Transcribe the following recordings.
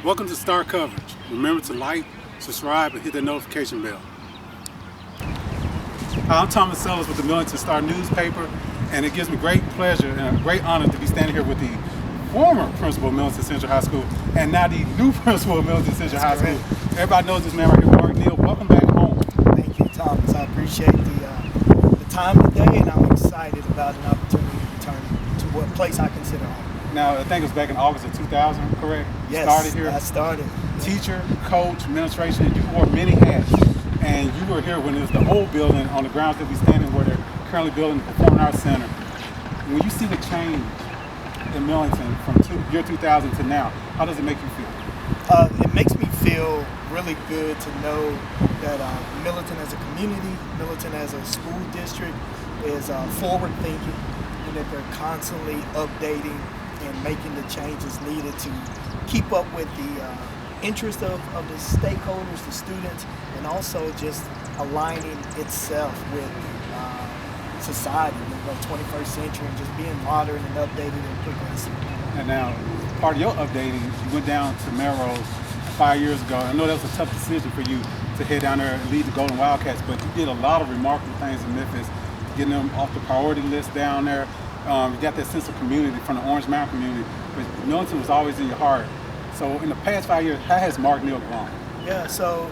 Welcome to Star Coverage. Remember to like, subscribe, and hit that notification bell. Hi, I'm Thomas Sellers with the Millington Star newspaper, and it gives me great pleasure and a great honor to be standing here with the former principal of Millington Central High School and now the new principal of Millington Central High School. Everybody knows this man right here, Mark Neal. Welcome back home. Thank you, Thomas. I appreciate the time today, and I'm excited about an opportunity to return to what place I consider home. Now, I think it was back in August of 2000, correct? Yes, started here. I started. Teacher, coach, administration, you wore many hats. And you were here when it was the old building on the grounds that we stand in where they're currently building the Performing Arts Center. When you see the change in Millington from year 2000 to now, how does it make you feel? It makes me feel really good to know that Millington as a community, Millington as a school district is forward thinking, and that they're constantly updating and making the changes needed to keep up with the interest of the stakeholders, the students, and also just aligning itself with society, the 21st century, and just being modern and updated and progressive. And now, part of your updating, you went down to Melrose 5 years ago. I know that was a tough decision for you to head down there and lead the Golden Wildcats, but you did a lot of remarkable things in Memphis, getting them off the priority list down there. You got that sense of community from the Orange Mountain community, but Millington was always in your heart. So in the past 5 years, how has Mark Neal grown? Yeah, so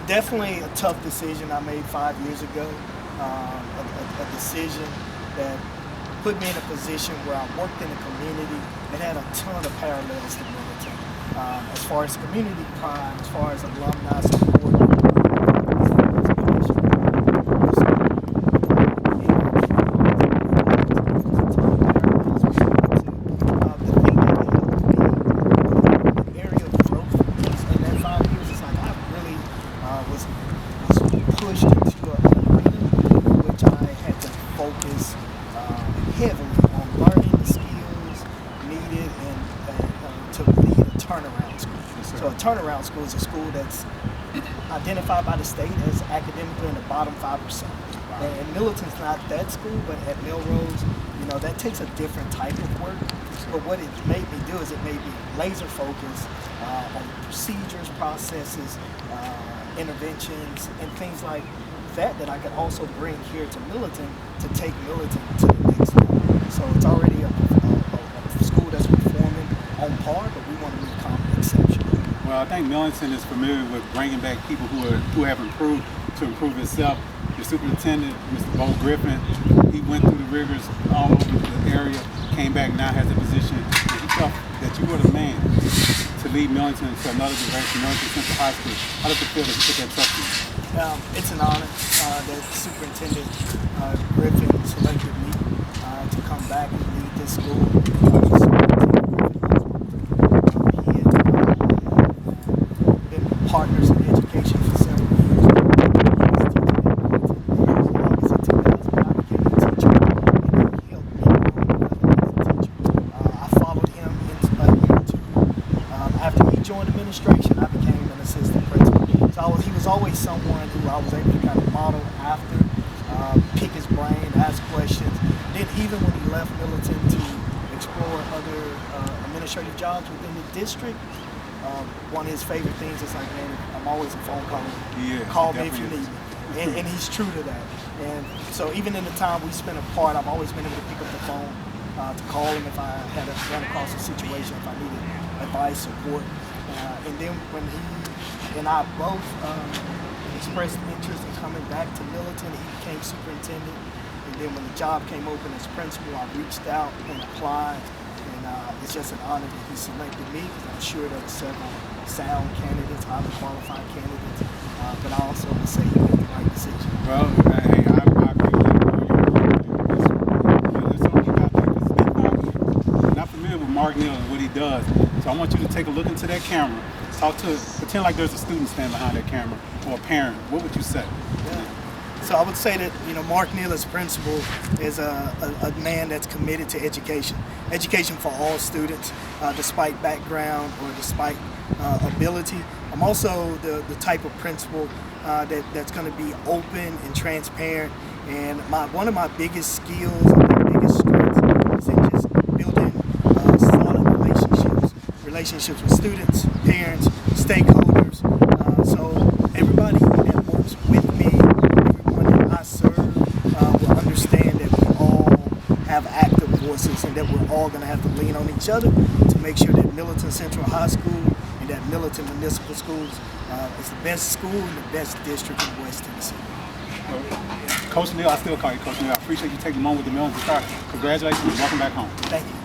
definitely a tough decision I made 5 years ago. A decision that put me in a position where I worked in a community that had a ton of parallels to Millington. As far as community pride, as far as alumni support, heavily on learning the skills needed and to lead a turnaround school. Yes, so a turnaround school is a school that's identified by the state as academically in the bottom 5%. Wow. And Millington's not that school, but at Melrose, that takes a different type of work. But what it made me do is it made me laser focused on procedures, processes, interventions, and things like that I could also bring here to Millington to take Millington to the next level. So it's already a school that's performing on par, but we want to become exceptional. Well, I think Millington is familiar with bringing back people who have improved to improve itself. Your superintendent, Mr. Bo Griffin, he went through the rigors all over the area, came back, now has a position. And he felt that you were the man to lead Millington to another direction, Millington Central High School. How does it feel to put that trust in you? It's an honor that Superintendent Griffin selected me to come back and lead this school. He had been partners in education for several years. As a 2000, I became a teacher, and he helped me as a teacher. I followed him into a year or two. After he joined administration, I became an assistant principal. So he was always someone who I was able to kind of model after, pick his brain, ask questions. Then even when he left Millington to explore other administrative jobs within the district, one of his favorite things is like, man, I'm always a phone call. Call me if you need me. And he's true to that. And so even in the time we spent apart, I've always been able to pick up the phone to call him if I had run across a situation, if I needed advice, support. And then when he and I both expressed interest in coming back to Millington, he became superintendent. And then when the job came open as principal, I reached out and applied. And it's just an honor that he selected me, because I'm sure there were several sound candidates, highly qualified candidates. But I also would say he made the right decision. Well, hey, I agree with you. There's something about that, because I'm not familiar with Mark Neal and what he does. So I want you to take a look into that camera. Pretend like there's a student standing behind that camera, or a parent. What would you say? Yeah. So I would say that Mark Neal as principal is a man that's committed to education. Education for all students, despite background or despite ability. I'm also the type of principal that's going to be open and transparent. And one of my biggest skills and my biggest strengths is in just building solid relationships relationships with students, parents, stakeholders. So everybody that works with me, everyone that I serve, will understand that we all have active voices and that we're all going to have to lean on each other to make sure that Millington Central High School and that Millington Municipal Schools is the best school and the best district in West Tennessee. Coach Neal, I still call you Coach Neal. I appreciate you taking a moment with the Millington Star. Congratulations and welcome back home. Thank you.